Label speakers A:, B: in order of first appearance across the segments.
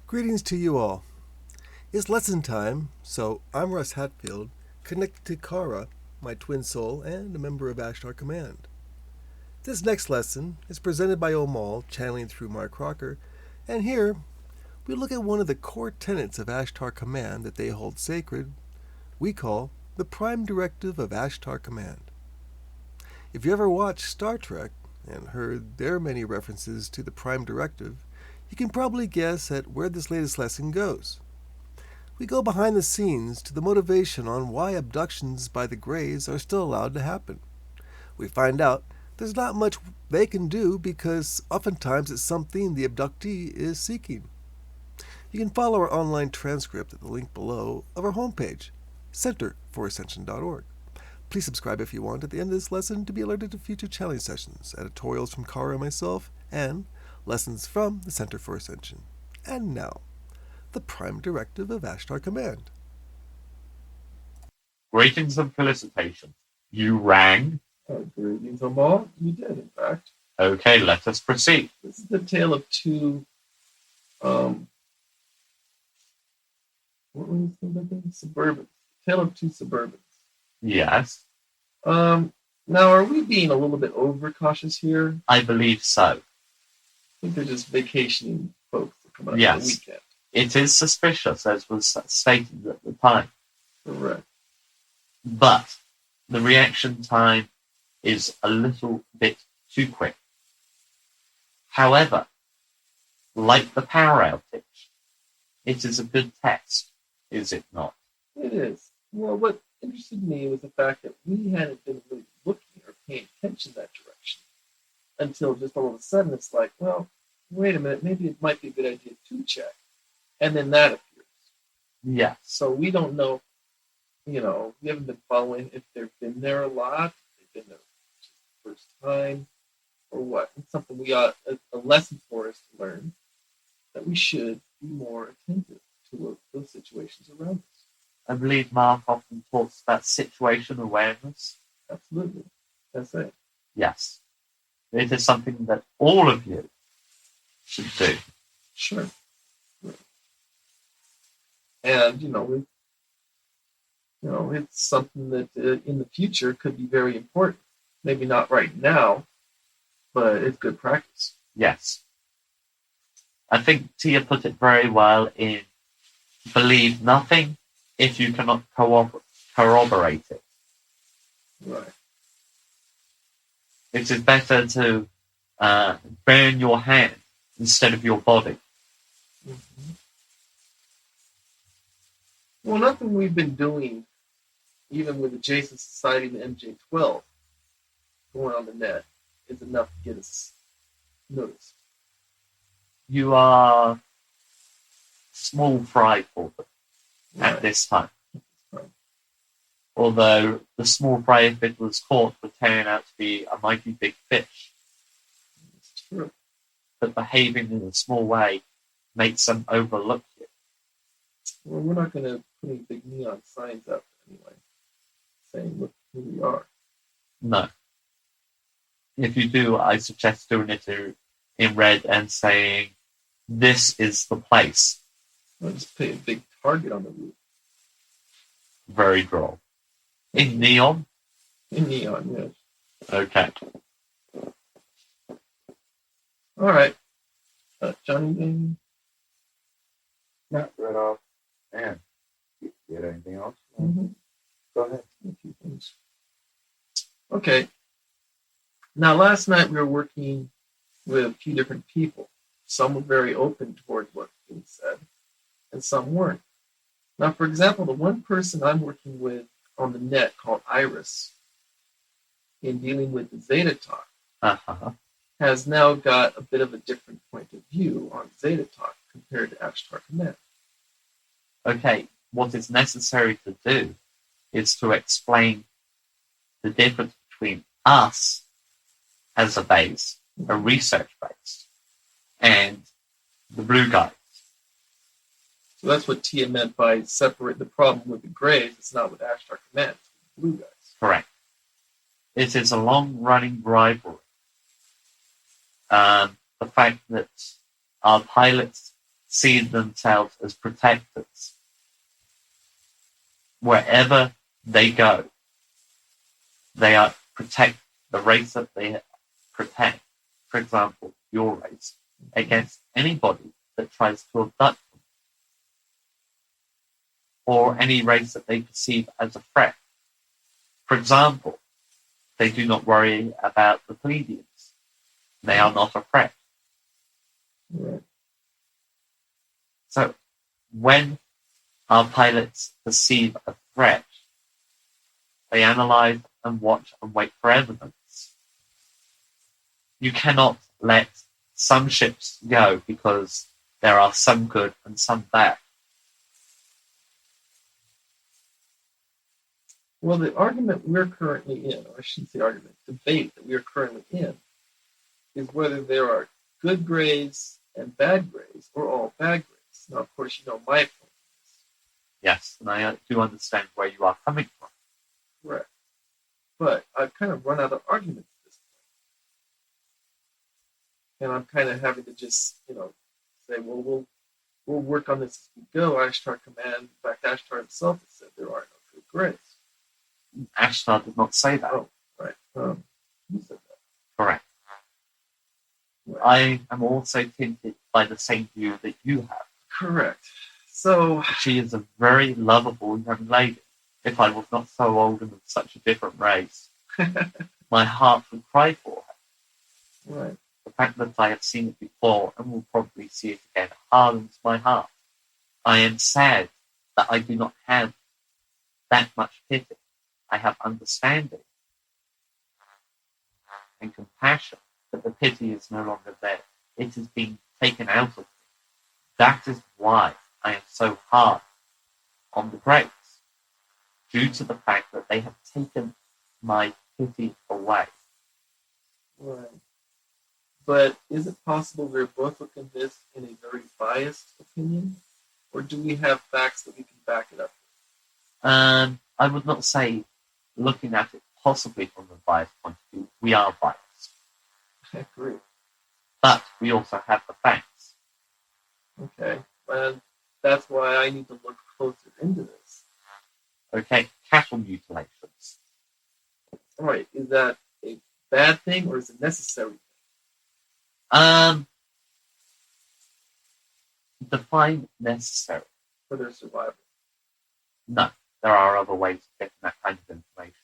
A: Greetings to you all. It's lesson time, so I'm Russ Hatfield, connected to Kara, my twin soul, and a member of Ashtar Command. This next lesson is presented by Omal, channeling through Mark Crocker, and here we look at one of the core tenets of Ashtar Command that they hold sacred, we call the Prime Directive of Ashtar Command. If you ever watched Star Trek and heard their many references to the Prime Directive, you can probably guess at where this latest lesson goes. We go behind the scenes to the motivation on why abductions by the Greys are still allowed to happen. We find out there's not much they can do because oftentimes it's something the abductee is seeking. You can follow our online transcript at the link below of our homepage, centerforascension.org. Please subscribe if you want at the end of this lesson to be alerted to future challenge sessions, editorials from Kara and myself, and lessons from the Center for Ascension. And now, the Prime Directive of Ashtar Command.
B: Greetings and felicitations. You rang.
C: Greetings, Omal. You did, in fact.
B: Okay, let us proceed.
C: This is the tale of two, what was the Suburbans. Tale of two Suburbans.
B: Yes,
C: Now, are we being a little bit overcautious here?
B: I believe so.
C: I think they're just vacationing folks that come out
B: Yes.
C: on the weekend.
B: It is suspicious, as was stated at the time,
C: Correct.
B: but the reaction time is a little bit too quick. However, like the power outage, it is a good test, is it not?
C: It is. Well, what interested me was the fact that we hadn't been really looking or paying attention that direction until just all of a sudden it's like, well, wait a minute, maybe it might be a good idea to check. And then that appears.
B: Yes.
C: So we don't know, we haven't been following if they've been there a lot, if they've been there just the first time, or what. It's something we ought, a lesson for us to learn, that we should be more attentive to those situations around us.
B: I believe Mark often talks about situation awareness.
C: Absolutely. That's it.
B: Yes. It is something that all of you should do.
C: Sure. And, it's something that in the future could be very important. Maybe not right now, but it's good practice.
B: Yes. I think Tia put it very well in believe nothing if you cannot corroborate it.
C: Right.
B: It is better to burn your hand instead of your body.
C: Mm-hmm. Well, nothing we've been doing, even with Adjacent Society and the MJ12 going on the net, is enough to get us noticed.
B: You are small fry for them at this time.
C: Right.
B: Although the small fry, if it was caught, would turn out to be a mighty big fish.
C: It's true.
B: But behaving in a small way makes them overlook you.
C: Well, we're not going to put any big neon signs up anyway, saying, look who we are.
B: No. If you do, I suggest doing it in red and saying, this is the place.
C: I'll just put a big target on the roof.
B: Very droll. In neon?
C: In neon, yes.
B: Okay.
C: All right. Johnny, anything?
D: Not right off. Man, you had anything else?
C: Mm-hmm.
D: Go ahead.
C: A few things. Okay. Now, last night we were working with a few different people. Some were very open toward what being said, and some weren't. Now, for example, the one person I'm working with on the net called Iris, in dealing with the Zeta Talk,
B: Uh-huh.
C: has now got a bit of a different point of view on Zeta Talk compared to Ashtar Command.
B: Okay, what is necessary to do is to explain the difference between us as a base, a research base, and the blue guys.
C: So that's what Tia meant by separate the problem with the Greys. It's not with Ashtar Command, it's with the blue guys.
B: Correct. It is a long-running rivalry. The fact that our pilots see themselves as protectors. Wherever they go, they are protect the race that they protect. For example, your race, against anybody that tries to abduct them, or any race that they perceive as a threat. For example, they do not worry about the plebeians. They are not a threat.
C: Right.
B: So when our pilots perceive a threat, they analyze and watch and wait for evidence. You cannot let some ships go because there are some good and some bad.
C: Well, the argument we're currently in, or I shouldn't say argument, debate that we're currently in, is whether there are good grays and bad grays, or all bad grays. Now, of course, you know my point.
B: Yes, and I do understand where you are coming from.
C: Correct. But I've kind of run out of arguments at this point. And I'm kind of having to just, say, well, we'll work on this as we go. Ashtar Command, in fact, Ashtar himself has said there are no good grays.
B: Ashtar did not say that.
C: Oh, right. You said that.
B: Correct.
C: Right.
B: I am also tinted by the same view that you have.
C: Correct. So,
B: She is a very lovable young lady. If I was not so old and of such a different race, my heart would cry for her.
C: right.
B: The fact that I have seen it before and will probably see it again hardens my heart. I am sad that I do not have that much pity. I have understanding and compassion, but the pity is no longer there. It has been taken out of me. That is why I am so hard on the Greys, due to the fact that they have taken my pity away.
C: Right. But is it possible we're both looking at this in a very biased opinion? Or do we have facts that we can back it up with?
B: I would not say looking at it possibly from a biased point of view. We are biased.
C: I agree.
B: But we also have the facts.
C: Okay. And that's why I need to look closer into this.
B: Okay, cattle mutilations.
C: All right. Is that a bad thing or is it necessary?
B: Define necessary.
C: For their survival?
B: No, there are other ways of getting that kind of information.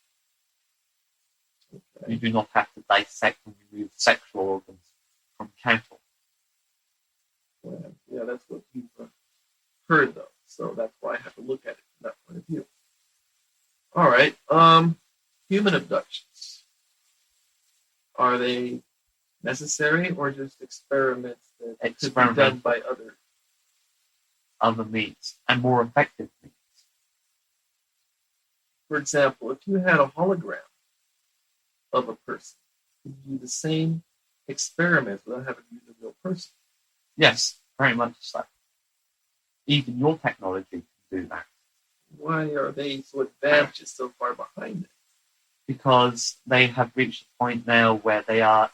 C: Okay.
B: You do not have to dissect and remove sexual organs from cattle.
C: Yeah, that's what you've heard, though. So that's why I have to look at it from that point of view. All right. Human abductions. Are they necessary or just experiments that could be done by
B: other means and more effective means?
C: For example, if you had a hologram of a person, could you do the same experiments without having to use a real person?
B: Yes, very much so. Even your technology can do that.
C: Why are they so advanced just so far behind it?
B: Because they have reached a point now where they have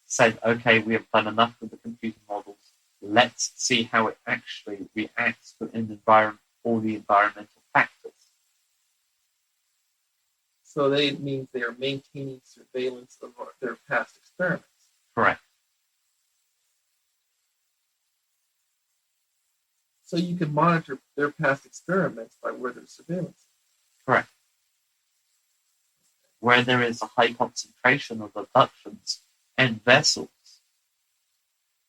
B: said, okay, we have done enough with the computer models. Let's see how it actually reacts to all the environmental factors.
C: So it means they are maintaining surveillance of their past experiments.
B: Correct.
C: So you can monitor their past experiments by where their surveillance.
B: Correct. Where there is a high concentration of abductions and vessels,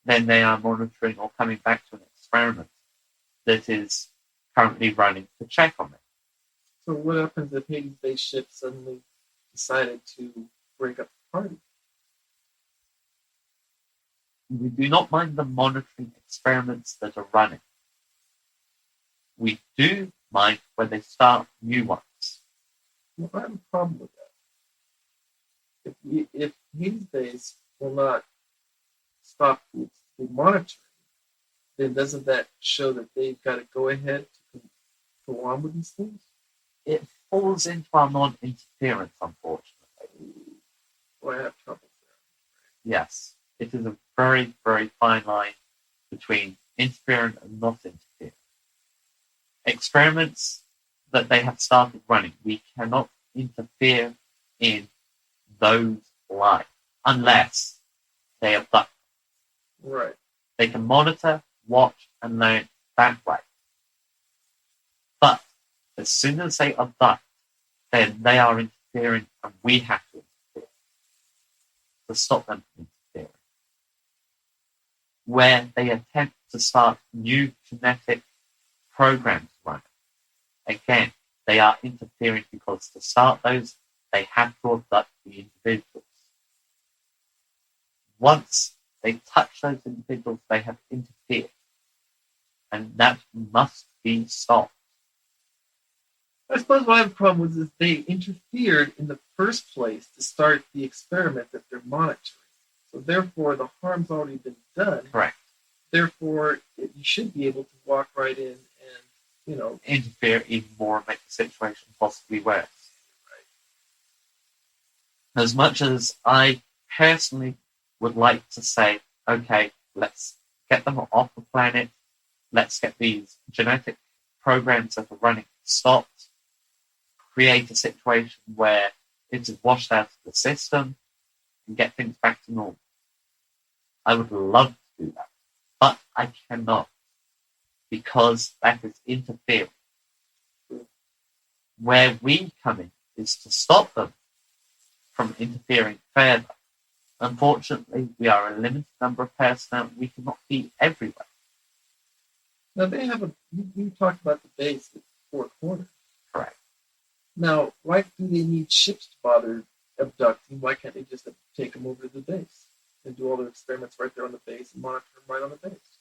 B: then they are monitoring or coming back to an experiment that is currently running to check on it.
C: So what happens if Hades-based ship suddenly decided to break up the party?
B: We do not mind them monitoring experiments that are running. We do mind when they start new ones.
C: Well, I have a problem with that. If Hades-based will not stop the monitoring, then doesn't that show that they've got to go ahead to go on with these things?
B: It falls into our non-interference, unfortunately.
C: Well, I have trouble there.
B: Yes, it is a very, very fine line between interfering and not interfering. Experiments that they have started running, we cannot interfere in those live unless they abduct.
C: Right.
B: They can monitor, watch, and learn that way. But as soon as they abduct, then they are interfering, and we have to interfere to stop them from interfering. Where they attempt to start new genetic programs running, again, they are interfering because to start those, they have to abduct the individuals. Once they touch those individuals, they have interfered. And that must be stopped.
C: I suppose what I have a problem with is they interfered in the first place to start the experiment that they're monitoring. So therefore, the harm's already been done.
B: Correct.
C: Therefore, you should be able to walk right in and,
B: interfere even more and make the situation possibly worse. Right. As much as I personally would like to say, okay, let's get them off the planet, let's get these genetic programs that are running stopped, create a situation where it is washed out of the system, and get things back to normal. I would love to do that, but I cannot, because that is interfering. Where we come in is to stop them from interfering further. Unfortunately, we are a limited number of personnel. We cannot be everywhere.
C: Now, they have you talked about the base at Four Corners.
B: Correct.
C: Now, why do they need ships to bother abducting? Why can't they just take them over to the base and do all their experiments right there on the base and monitor them right on the base?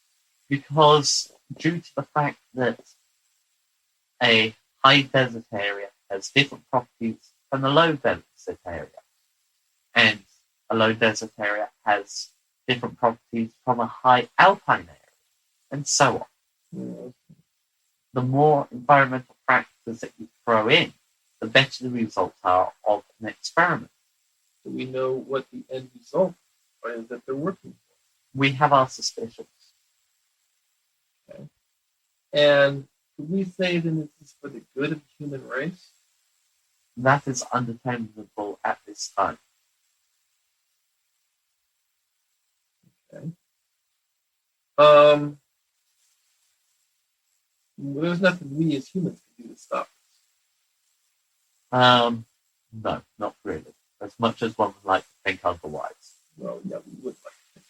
B: Because due to the fact that a high desert area has different properties than a low desert area, and a low desert area has different properties from a high alpine area, and so on.
C: Mm-hmm.
B: The more environmental factors that you throw in, the better the results are of an experiment.
C: Do we know what the end result is that they're working for?
B: We have our suspicions.
C: Okay. And could we say then this is for the good of the human race?
B: That is undeterminable at this time.
C: Okay. There's nothing we as humans can do to stop this.
B: No, not really. As much as one would like to think otherwise.
C: Well, yeah, we would like to think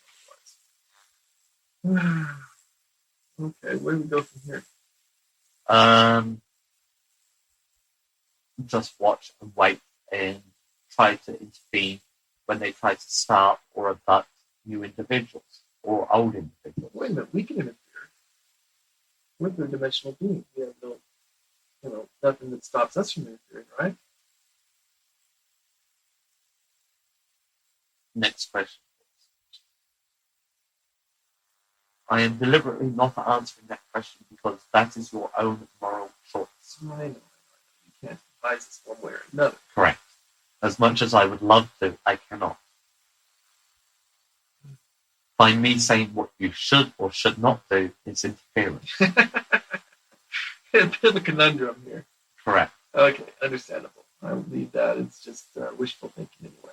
C: otherwise. Okay, where do we go from here?
B: Just watch and wait and try to intervene when they try to start or abduct new individuals or old individuals.
C: Wait a minute, we can interfere. We're third-dimensional beings. We have no, nothing that stops us from interfering, right?
B: Next question. I am deliberately not answering that question because that is your own moral choice.
C: I know. You can't advise us one way or another.
B: Correct. As much as I would love to, I cannot. By me saying what you should or should not do is interference.
C: A bit of a conundrum here.
B: Correct.
C: Okay, understandable. I will leave that. It's just wishful thinking anyway.